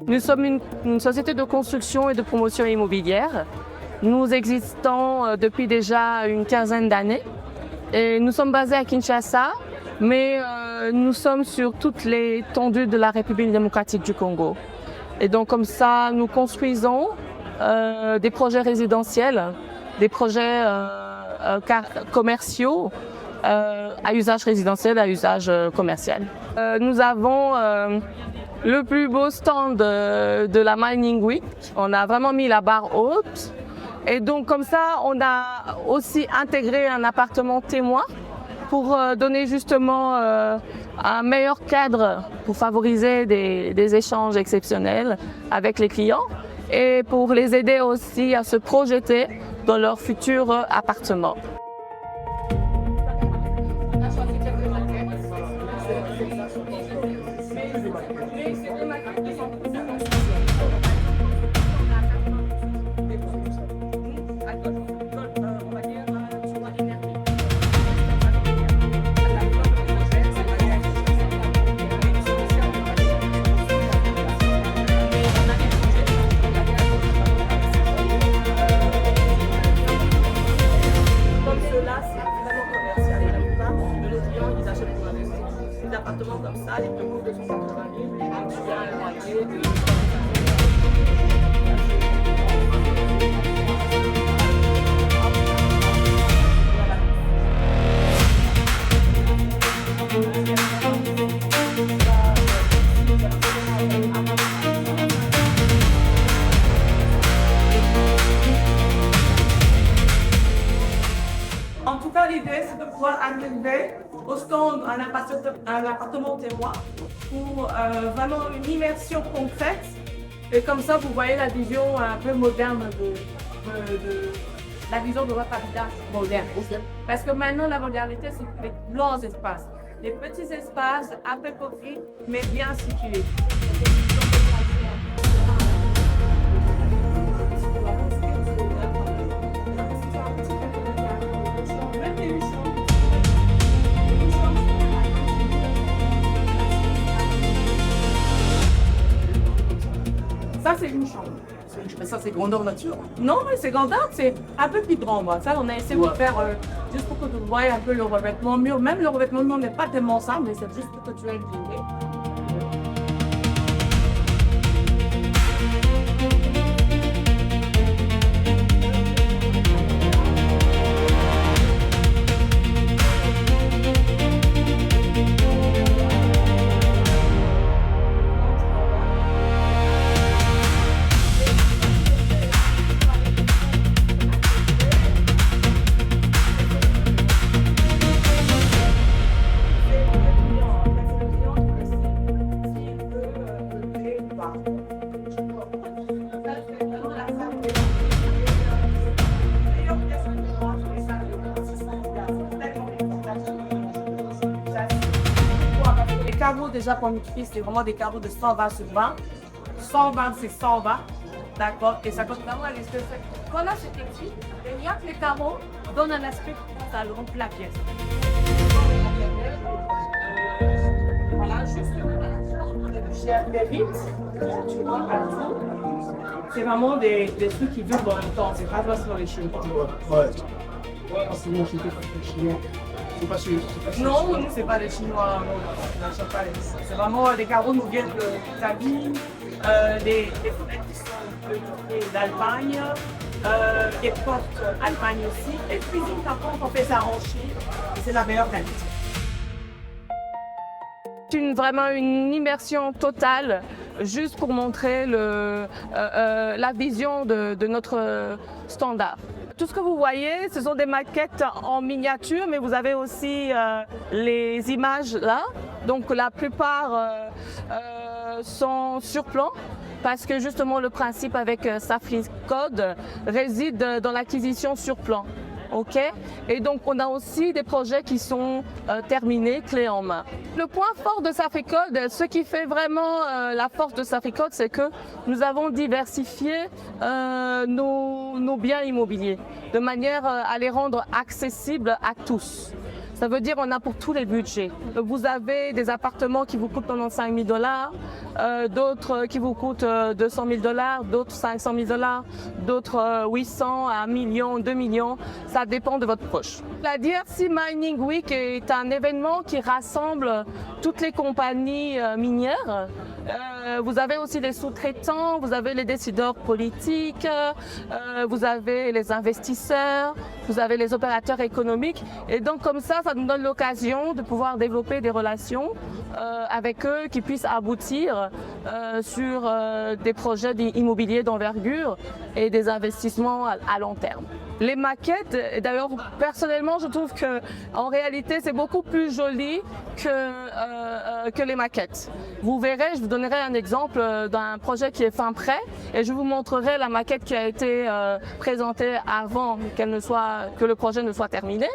Nous sommes une société de construction et de promotion immobilière. Nous existons depuis déjà une quinzaine d'années. Et nous sommes basés à Kinshasa, mais nous sommes sur toute l'étendue de la République démocratique du Congo. Et donc comme ça, nous construisons des projets résidentiels, des projets commerciaux à usage résidentiel, à usage commercial. Nous avons le plus beau stand de la Mining Week. On a vraiment mis la barre haute. Et donc comme ça, on a aussi intégré un appartement témoin pour donner justement un meilleur cadre pour favoriser des échanges exceptionnels avec les clients et pour les aider aussi à se projeter dans leur futur appartement. Des appartements comme ça, les plus de 180 000, tu as un loyer de... En tout cas, l'idée, c'est de pouvoir intégrer au stand un appartement témoin pour vraiment une immersion concrète. Et comme ça, vous voyez la vision un peu moderne la vision de votre habitat moderne. Parce que maintenant, la modernité, c'est les grands espaces. Les petits espaces, un peu petits, mais bien situés. Ça, c'est une chambre. Mais ça, c'est grandeur nature. Non, mais c'est grandeur, c'est un peu plus grand. Moi. Ça, on a essayé de faire juste pour que tu vois un peu le revêtement mur. Même le revêtement mur n'est pas tellement simple, mais c'est juste pour que tu aies une idée. Les carreaux déjà qu'on utilise, c'est vraiment des carreaux de 120 sur 20. 120, c'est 120. D'accord. Et ça coûte vraiment à l'espèce. Quand là, c'est petit, il y a que les carreaux donnent un aspect ça le rend la pièce. Voilà, juste des vitres, tu vois, partout. C'est vraiment des trucs qui durent dans le temps, c'est pas sur les chinois. Ouais. C'est bon, c'était pas les chinois. Non, nous, c'est pas les chinois, on n'achète pas les. C'est vraiment des carreaux nous viennent d'Italie, des fenêtres qui sont d'Allemagne, des portes Allemagne aussi, et cuisine par contre, on fait ça en Chine, c'est la meilleure qualité. Vraiment une immersion totale, juste pour montrer la vision de notre standard. Tout ce que vous voyez, ce sont des maquettes en miniature, mais vous avez aussi les images là. Donc la plupart sont sur plan, parce que justement le principe avec Safri Code réside dans l'acquisition sur plan. Okay. Et donc on a aussi des projets qui sont terminés, clés en main. Le point fort de Safri Code, ce qui fait vraiment la force de Safri Code, c'est que nous avons diversifié nos biens immobiliers de manière à les rendre accessibles à tous. Ça veut dire qu'on a pour tous les budgets. Vous avez des appartements qui vous coûtent 95 000 $, d'autres qui vous coûtent 200 000 $, d'autres 500 000 $, d'autres 800 à 1 million, 2 millions. Ça dépend de votre poche. La DRC Mining Week est un événement qui rassemble toutes les compagnies minières. Vous avez aussi les sous-traitants, vous avez les décideurs politiques, vous avez les investisseurs, vous avez les opérateurs économiques. Et donc comme ça nous donne l'occasion de pouvoir développer des relations avec eux qui puissent aboutir sur des projets immobiliers d'envergure et des investissements à long terme. Les maquettes, d'ailleurs personnellement je trouve qu'en réalité c'est beaucoup plus joli que les maquettes. Vous verrez, je vous donnerai un exemple d'un projet qui est fin prêt et je vous montrerai la maquette qui a été présentée avant que le projet ne soit terminé.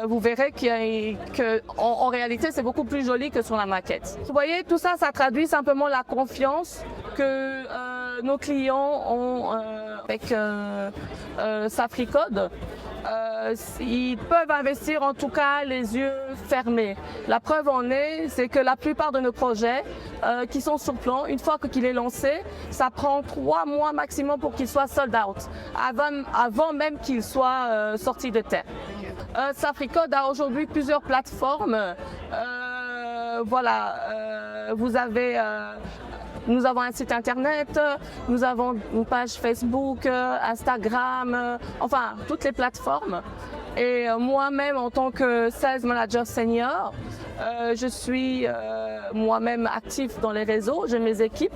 Vous verrez qu'en réalité c'est beaucoup plus joli que sur la maquette. Vous voyez, tout ça, ça traduit simplement la confiance que nos clients ont avec Safricode. Ils peuvent investir en tout cas les yeux fermés. La preuve en est, c'est que la plupart de nos projets qui sont sur plan, une fois qu'il est lancé, ça prend 3 mois maximum pour qu'il soit sold out, avant même qu'il soit sorti de terre. Safricode a aujourd'hui plusieurs plateformes. Nous avons un site internet, nous avons une page Facebook, Instagram, enfin toutes les plateformes. Et moi-même en tant que Sales Manager Senior, je suis moi-même actif dans les réseaux, j'ai mes équipes.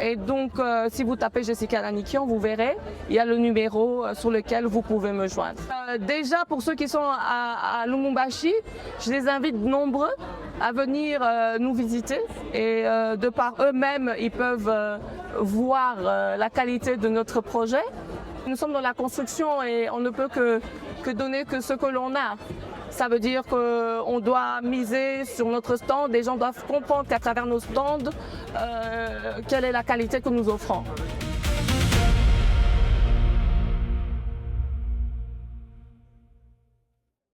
Et donc, si vous tapez Jessica Lanikian, vous verrez, il y a le numéro sur lequel vous pouvez me joindre. Déjà, pour ceux qui sont à Lubumbashi, je les invite nombreux à venir nous visiter. Et de par eux-mêmes, ils peuvent voir la qualité de notre projet. Nous sommes dans la construction et on ne peut que donner que ce que l'on a. Ça veut dire qu'on doit miser sur notre stand. Les gens doivent comprendre qu'à travers nos stands, quelle est la qualité que nous offrons.